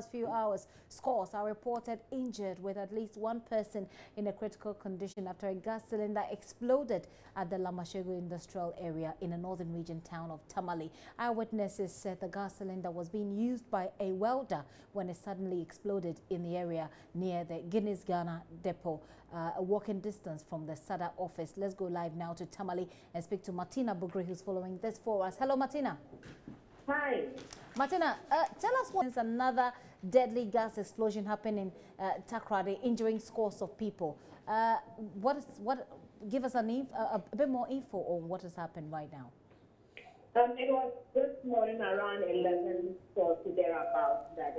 past few hours, scores are reported injured, with at least one person in a critical condition after a gas cylinder exploded at the Lamashego industrial area in a northern region town of Tamale. Eyewitnesses said the gas cylinder was being used by a welder when it suddenly exploded in the area near the Guinness Ghana depot, a walking distance from the SADA office. Let's go live now to Tamale and speak to Martina Bugri, who's following this for us. Hello, Martina. Hi. Martina, tell us what's another deadly gas explosion happened in Takoradi, injuring scores of people. Give us a bit more info on what has happened right now. It was this morning around 11:40 thereabouts that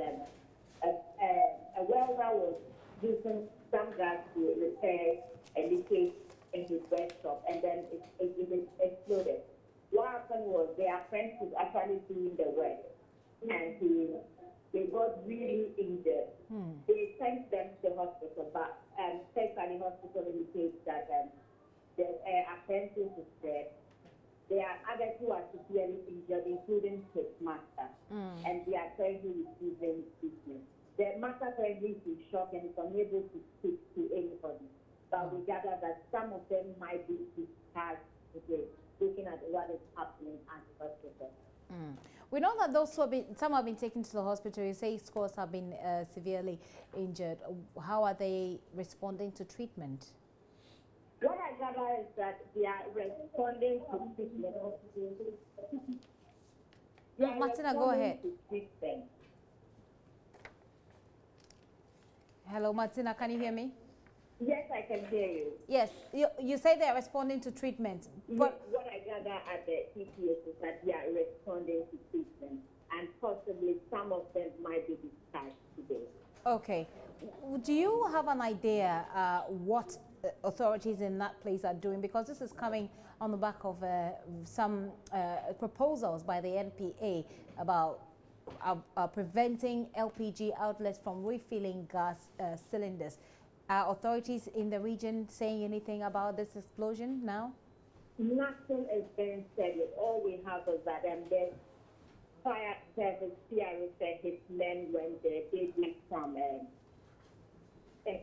a welder was using some gas to repair a leakage in his workshop, and then it exploded. What happened was their apprentice was actually doing the work, and they got really injured. They sent them to the hospital, but Tekali Hospital indicates that the apprentice is dead. There are others who are severely injured, including his master, and they are currently receiving treatment. The master currently is in shock and is unable to speak to anybody. But we gather that some of them might be discharged today, looking at what is happening at the hospital. We know that those some have been taken to the hospital. You say scores have been severely injured. How are they responding to treatment? What I gather is that they are responding to treatment. Martina, go ahead. Hello, Martina, can you hear me? Yes, I can hear you. Yes, you say they are responding to treatment. But what I gather at the TPS is that they are responding to treatment, and possibly some of them might be discharged today. Okay. Do you have an idea what authorities in that place are doing? Because this is coming on the back of some proposals by the NPA about preventing LPG outlets from refilling gas cylinders. Are authorities in the region saying anything about this explosion now? Nothing is being said. All we have is that the fire service PRO said his men went there. They did some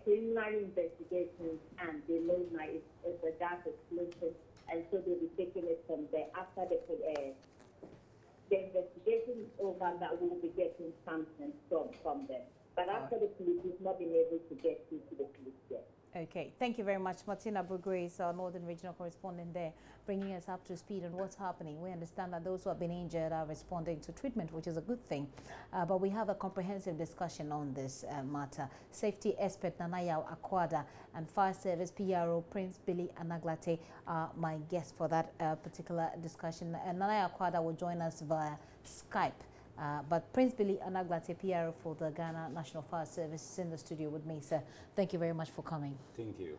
preliminary investigations, and they know now it's a gas explosion, and so they'll be taking it from there. After the investigation is over, that we'll be getting something from them. But after the police, we've not been able to get through to the police yet. Okay, thank you very much. Martina Bugri is our Northern Regional Correspondent there, bringing us up to speed on what's happening. We understand that those who have been injured are responding to treatment, which is a good thing. But we have a comprehensive discussion on this matter. Safety expert Nanaya AKWADA and Fire Service PRO Prince Billy Anaglate are my guests for that particular discussion. And Nanaya AKWADA will join us via Skype. But Prince Billy Anaglate, PR for the Ghana National Fire Service, is in the studio with me, sir. Thank you very much for coming. Thank you.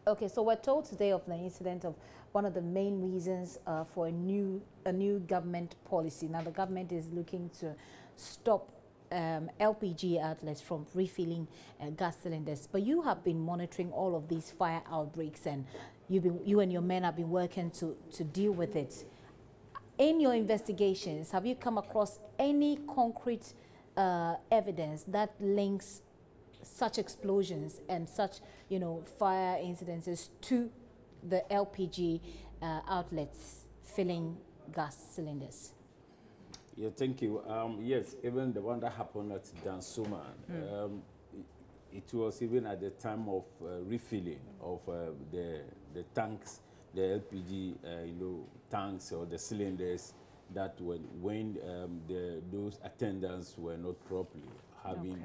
Okay, so we're told today of the incident of one of the main reasons for a new government policy. Now, the government is looking to stop LPG outlets from refilling gas cylinders. But you have been monitoring all of these fire outbreaks, and you and your men have been working to deal with it. In your investigations, have you come across any concrete evidence that links such explosions and such, fire incidences to the LPG outlets filling gas cylinders? Yeah, thank you. Yes, even the one that happened at Dansuma, it was even at the time of refilling of the tanks, the LPG, tanks or the cylinders, that when those attendants were not properly having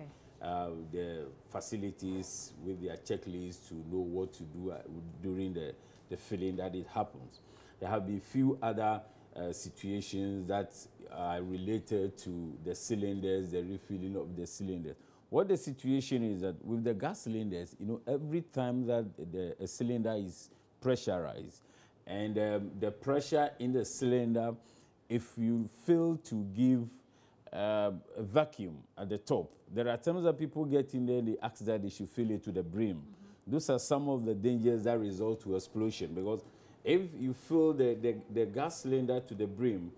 the facilities with their checklists to know what to do during the filling, that it happens. There have been few other situations that are related to the cylinders, the refilling of the cylinders. What the situation is that with the gas cylinders, every time that a cylinder is pressurized, and the pressure in the cylinder, if you fail to give a vacuum at the top, there are times that people get in there, they ask that they should fill it to the brim. Those are some of the dangers that result to explosion, because if you fill the gas cylinder to the brim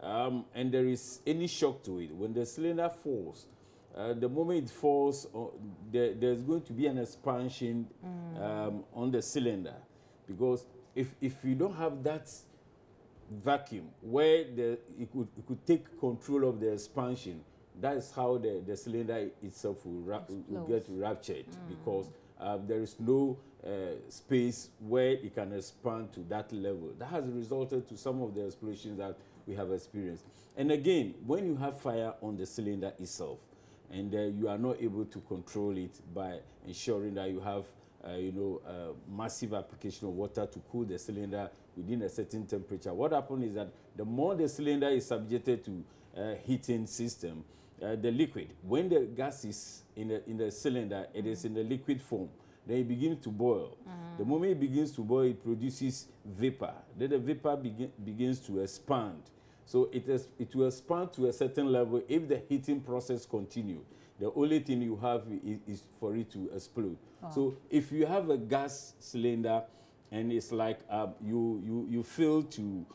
and there is any shock to it, when the cylinder falls, the moment it falls, there's going to be an expansion on the cylinder, because if you don't have that vacuum where it could take control of the expansion, that is how the cylinder itself will get ruptured, because there is no space where it can expand to that level. That has resulted to some of the explosions that we have experienced. And again, when you have fire on the cylinder itself, and you are not able to control it by ensuring that you have massive application of water to cool the cylinder within a certain temperature, what happens is that the more the cylinder is subjected to heating system, the liquid, when the gas is in the cylinder, it is in the liquid form, then it begins to boil. The moment it begins to boil, it produces vapor. Then the vapor begins to expand. So it will expand to a certain level if the heating process continues. The only thing you have is for it to explode. Wow. So if you have a gas cylinder and it's like you fail to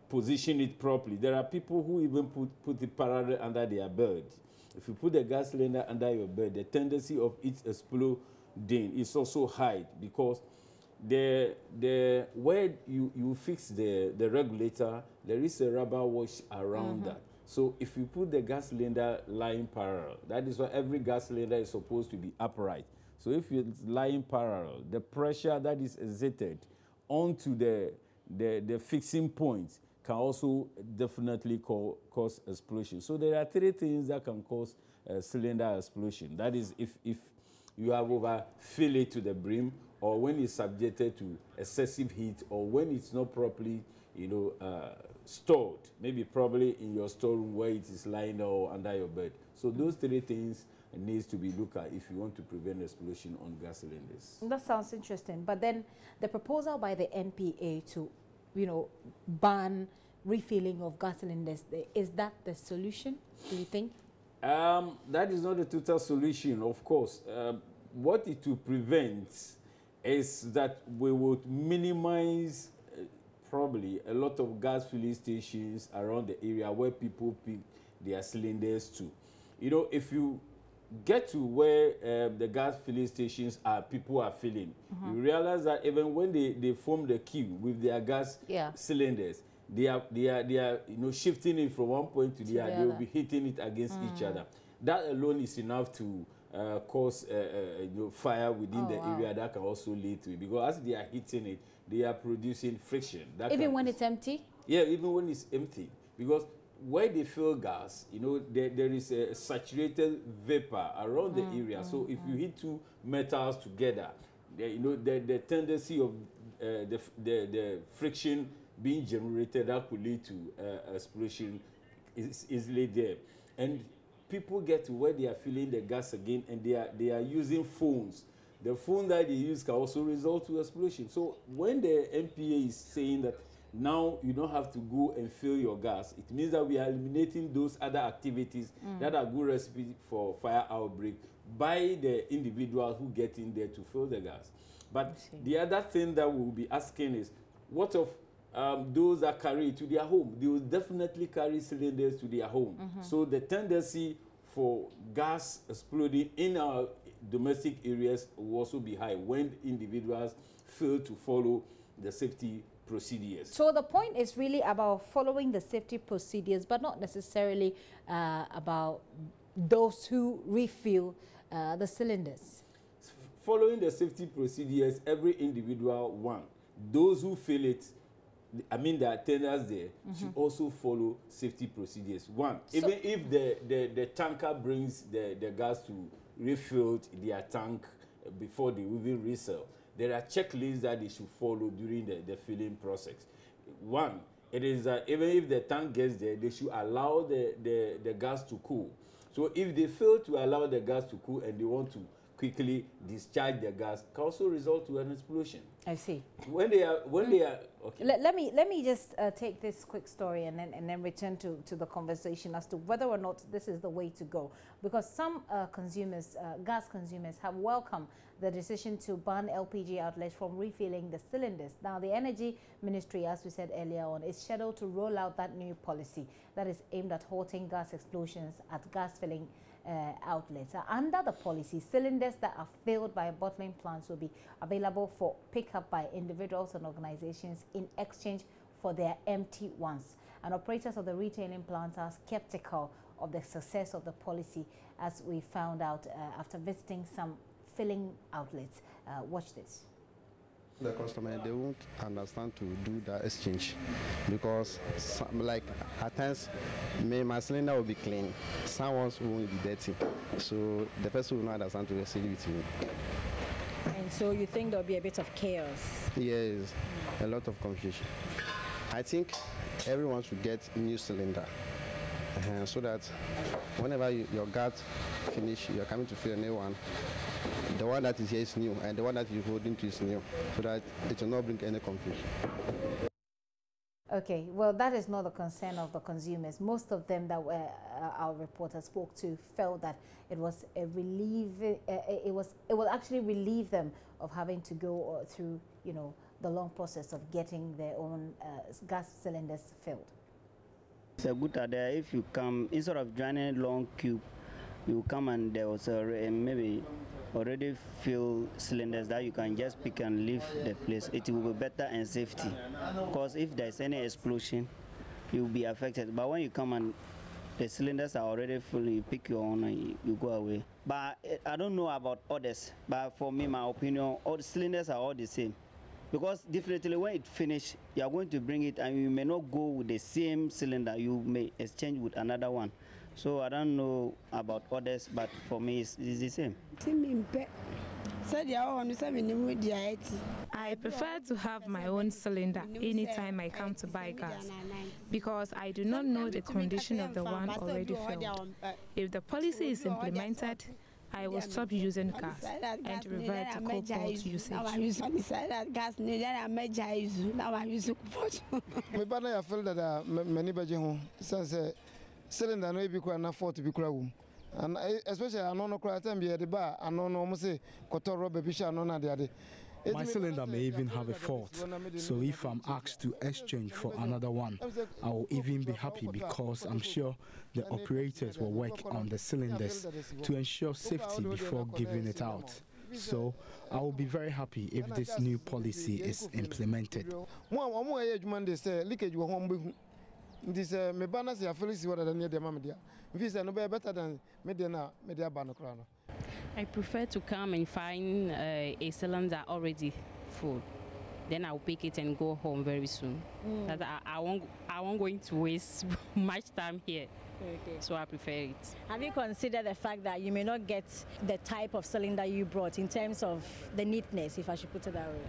position it properly, there are people who even put it parallel under their bed. If you put the gas cylinder under your bed, the tendency of it exploding is also high, because where you fix the regulator, there is a rubber wash around that. So if you put the gas cylinder lying parallel, that is why every gas cylinder is supposed to be upright. So if it's lying parallel, the pressure that is exerted onto the fixing point can also definitely cause explosion. So there are three things that can cause cylinder explosion. That is if you have overfill it to the brim, or when it's subjected to excessive heat, or when it's not properly, stored, maybe probably in your storeroom where it is lying or under your bed. So those three things needs to be looked at if you want to prevent explosion on gas cylinders. That sounds interesting. But then the proposal by the NPA to, ban refilling of gas cylinders, is that the solution, do you think? That is not a total solution, of course. What it will prevent is that we would minimize probably a lot of gas filling stations around the area where people pick their cylinders to. If you get to where the gas filling stations are, people are filling, you realize that even when they form the queue with their gas cylinders, they are shifting it from one point to the other. They will be hitting it against each other. That alone is enough to cause fire within the area. That can also lead to it, because as they are hitting it, they are producing friction. Even when it's empty? Yeah, even when it's empty. Because where they fill gas, there is a saturated vapor around the area. So if you hit two metals together, the tendency of the friction being generated that could lead to explosion is easily there. And people get to where they are filling the gas again, and they are using phones. The phone that they use can also result to explosion. So when the NPA is saying that now you don't have to go and fill your gas, it means that we are eliminating those other activities that are good recipe for fire outbreak by the individuals who get in there to fill the gas. But the other thing that we will be asking is, what of those that carry it to their home? They will definitely carry cylinders to their home. So the tendency for gas exploding in our domestic areas will also be high when individuals fail to follow the safety procedures. So the point is really about following the safety procedures, but not necessarily about those who refill the cylinders. Following the safety procedures, every individual one. Those who fill it, the attendants there, should also follow safety procedures. One, so even if the tanker brings the gas to refill their tank before they even resell, there are checklists that they should follow during the filling process. One, it is that even if the tank gets there, they should allow the gas to cool. So if they fail to allow the gas to cool and they want to quickly discharge the gas, can also result to an explosion. I see. When they are okay. Let me just take this quick story and then return to the conversation as to whether or not this is the way to go, because some gas consumers have welcomed the decision to ban LPG outlets from refilling the cylinders. Now, the Energy Ministry, as we said earlier on, is scheduled to roll out that new policy that is aimed at halting gas explosions at gas filling outlets. Under the policy, cylinders that are filled by bottling plants will be available for pickup by individuals and organizations in exchange for their empty ones. And operators of the retailing plants are skeptical of the success of the policy, as we found out after visiting some filling outlets. Watch this. The customer, they won't understand to do the exchange because like at times my cylinder will be clean, someone's will be dirty, so the person will not understand to exchange with me. And so you think there'll be a bit of chaos? Yes, a lot of confusion. I think everyone should get new cylinder so that whenever your gas finish, you're coming to fill a new one. The one that is here is new, and the one that you're holding to is new, so that it will not bring any confusion. Okay, well, that is not the concern of the consumers. Most of them that were our reporter spoke to felt that it was a relief. It will actually relieve them of having to go through, you know, the long process of getting their own gas cylinders filled. It's a good idea. If you come, instead of joining long queue, you come and there was maybe already filled cylinders that you can just pick and leave the place. It will be better and safety, because if there's any explosion, you will be affected. But when you come and the cylinders are already full, you pick your own and you go away. But I don't know about others, but for me, my opinion, all the cylinders are all the same. Because definitely when it finishes, you are going to bring it and you may not go with the same cylinder, you may exchange with another one. So I don't know about others, but for me it's the same. I prefer to have my own cylinder anytime I come to buy gas, because I do not know the condition of the one already filled. If the policy is implemented, I will stop using gas and revert to coal-pot usage. Cylinder no be quite enough for to be crowd. And especially I know no cry time be at the bar, I know no say kotor rubber bisha no na the. My cylinder may even have a fault, so if I'm asked to exchange for another one, I will even be happy, because I'm sure the operators will work on the cylinders to ensure safety before giving it out. So I will be very happy if this new policy is implemented. This me bana se afeli si wada near the mamedia. If no be better than media bana krano. I prefer to come and find a cylinder already full. Then I'll pick it and go home very soon. That I won't going to waste much time here. Okay. So I prefer it. Have you considered the fact that you may not get the type of cylinder you brought in terms of the neatness, if I should put it that way?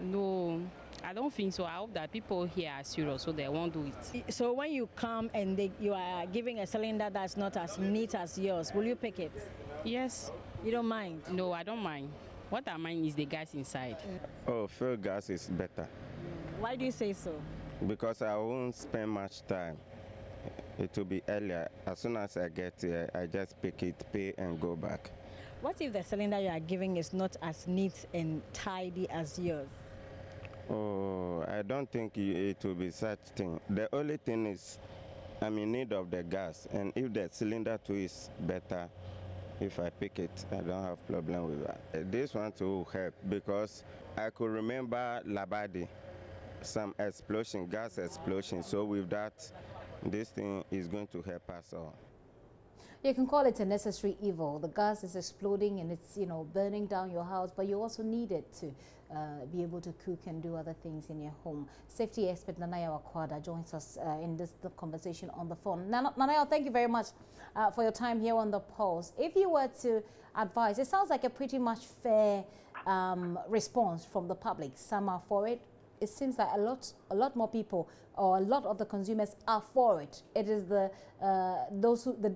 No, I don't think so. I hope that people here are serious, so they won't do it. So when you come and you are giving a cylinder that's not as neat as yours, will you pick it? Yes. You don't mind? No, I don't mind. What I mind is the gas inside. Oh, filled gas is better. Why do you say so? Because I won't spend much time. It will be earlier. As soon as I get here, I just pick it, pay, and go back. What if the cylinder you are giving is not as neat and tidy as yours? Oh, I don't think it will be such thing. The only thing is I'm in need of the gas, and if the cylinder too is better, if I pick it, I don't have problem with that. This one too will help, because I could remember Labadi, some explosion, gas explosion. So with that, this thing is going to help us all. You can call it a necessary evil. The gas is exploding and it's, you know, burning down your house, but you also need it to be able to cook and do other things in your home. Safety expert Nanaya AKWADA joins us in the conversation on the phone. Nanaya, thank you very much for your time here on The Pulse. If you were to advise, it sounds like a pretty much fair response from the public. Some are for it. It seems like a lot more people, or a lot of the consumers, are for it. It is the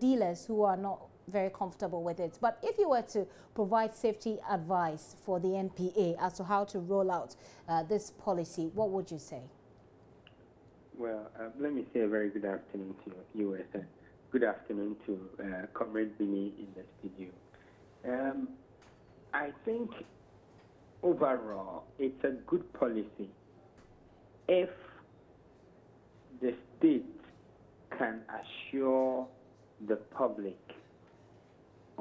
dealers who are not very comfortable with it. But if you were to provide safety advice for the NPA as to how to roll out this policy, what would you say? Well, let me say a very good afternoon to you, and good afternoon to Comrade Bini in the studio. I think overall it's a good policy if the state can assure the public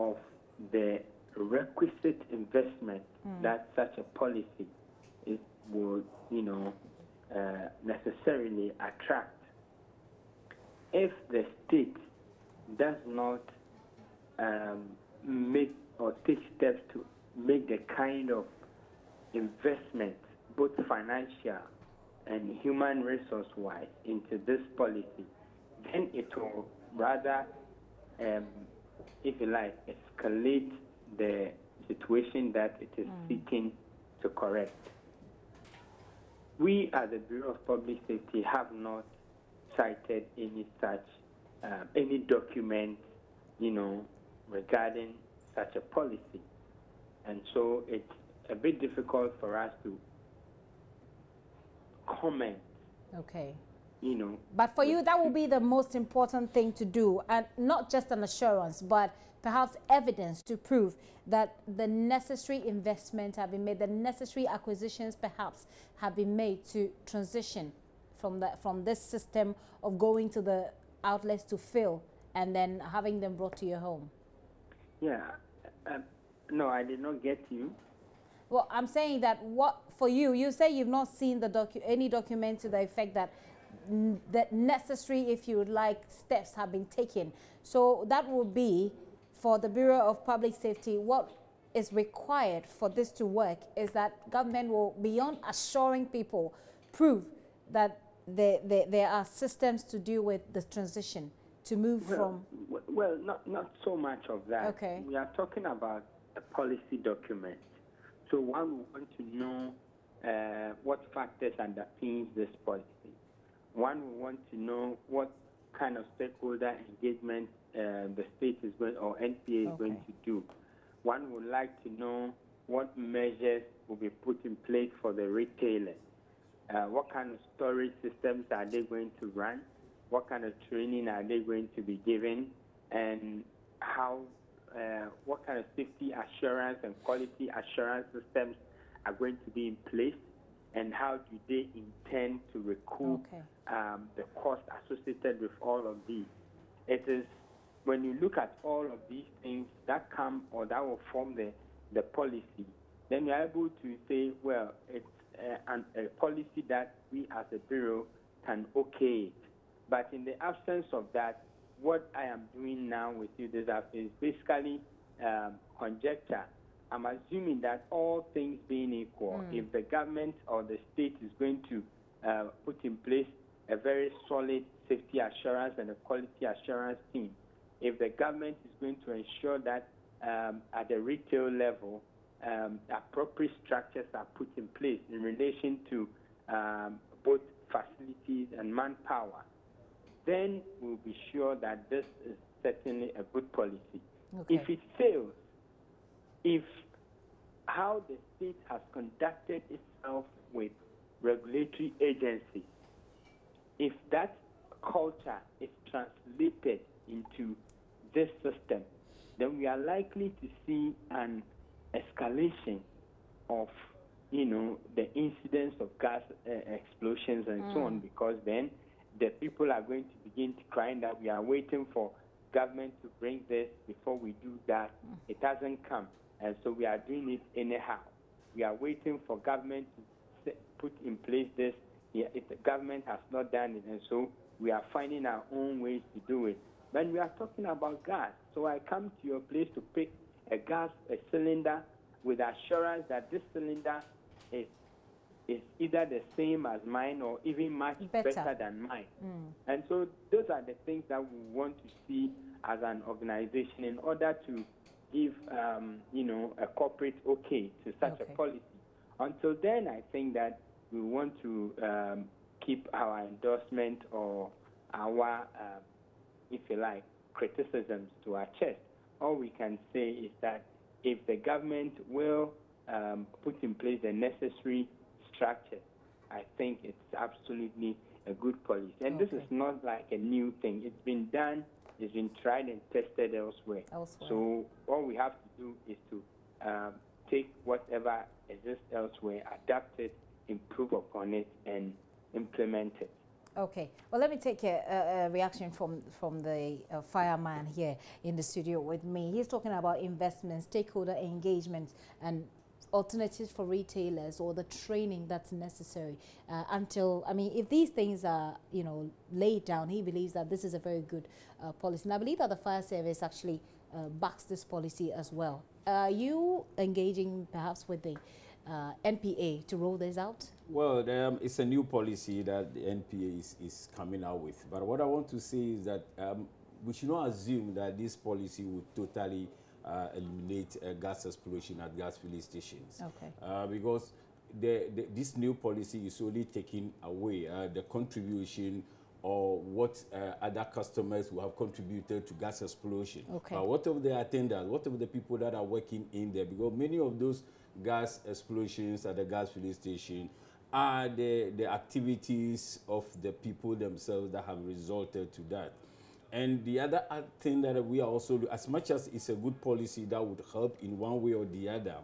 of the requisite investment that such a policy would, necessarily attract. If the state does not make or take steps to make the kind of investment, both financial and human resource-wise, into this policy, then it will rather, if you like, escalate the situation that it is seeking to correct. We, as the Bureau of Public Safety, have not cited any such, any document, regarding such a policy. And so it's a bit difficult for us to comment. Okay. But for you, that will be the most important thing to do, and not just an assurance, but perhaps evidence to prove that the necessary investment have been made, the necessary acquisitions perhaps have been made to transition from this system of going to the outlets to fill and then having them brought to your home. Yeah. No, I did not get you. Well, I'm saying that for you, you say you've not seen any document to the effect that necessary, if you would like, steps have been taken. So that would be, for the Bureau of Public Safety, what is required for this to work is that government will, beyond assuring people, prove that there are systems to deal with the transition, to move from... Well, not so much of that. Okay. We are talking about a policy document. So one will want to know what factors underpins this policy. One will want to know what kind of stakeholder engagement the state is going, or NPA is going to do. One would like to know what measures will be put in place for the retailers. What kind of storage systems are they going to run? What kind of training are they going to be given? And how, what kind of safety assurance and quality assurance systems are going to be in place? And how do they intend to recoup the cost associated with all of these? It is when you look at all of these things that come or that will form the policy, then you're able to say, well, it's a policy that we as a bureau can okay it. But in the absence of that, what I am doing now with you this afternoon is basically conjecture. I'm assuming that all things being equal, if the government or the state is going to put in place a very solid safety assurance and a quality assurance team, if the government is going to ensure that at the retail level, appropriate structures are put in place in relation to both facilities and manpower, then we'll be sure that this is certainly a good policy. Okay. If it fails, if how the state has conducted itself with regulatory agencies, if that culture is translated into this system, then we are likely to see an escalation of, the incidence of gas explosions and so on, because then the people are going to begin to cry that we are waiting for government to bring this before we do that. It hasn't come, and so we are doing it anyhow. We are waiting for government to put in place this. If the government has not done it, and so we are finding our own ways to do it. When we are talking about gas, so I come to your place to pick a cylinder with assurance that this cylinder is either the same as mine or even much better than mine. And so those are the things that we want to see as an organization in order to give, a corporate okay to such a policy. Until then, I think that we want to keep our endorsement or our, if you like, criticisms to our chest. All we can say is that if the government will put in place the necessary structure, I think it's absolutely a good policy. And this is not like a new thing. It's been done, it's been tried and tested elsewhere. So all we have to do is to take whatever exists elsewhere, adapt it, improve upon it, and implement it. Okay. Well, let me take a reaction from the fireman here in the studio with me. He's talking about investments, stakeholder engagement, and alternatives for retailers, or the training that's necessary until, I mean, if these things are, you know, laid down, he believes that this is a very good policy. And I believe that the fire service actually backs this policy as well. Are you engaging perhaps with the NPA to roll this out? Well, it's a new policy that the NPA is coming out with. But what I want to say is that we should not assume that this policy would totally eliminate gas explosion at gas filling stations. Okay. Because this new policy is only taking away the contribution or what other customers who have contributed to gas explosion. Okay. But what of the attendants, what of the people that are working in there? Because many of those gas explosions at the gas filling station are the activities of the people themselves that have resulted to that. And the other thing that we are also, as much as it's a good policy that would help in one way or the other,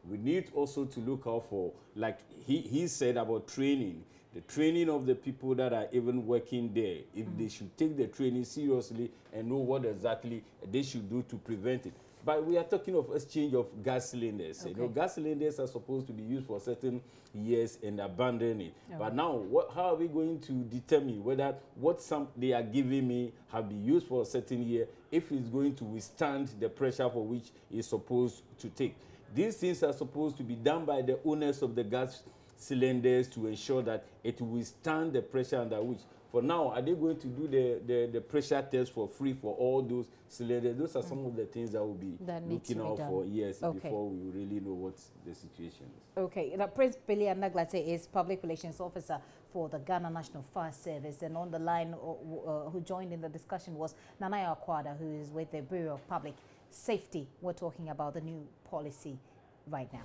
we need also to look out for, like he said about training, the training of the people that are even working there, if they should take the training seriously and know what exactly they should do to prevent it. But we are talking of exchange of gas cylinders. Okay. You know, gas cylinders are supposed to be used for certain years and abandon it. Okay. But now, how are we going to determine whether what they are giving me have been used for a certain year, if it's going to withstand the pressure for which it's supposed to take? These things are supposed to be done by the owners of the gas cylinders to ensure that it will withstand the pressure under which. For now, are they going to do the pressure test for free for all those cylinders? Those are some of the things that will be looking out for, before we really know what the situation is. Okay. Now, Prince Billy Anaglate is Public Relations Officer for the Ghana National Fire Service. And on the line who joined in the discussion was Nanaya AKWADA, who is with the Bureau of Public Safety. We're talking about the new policy right now.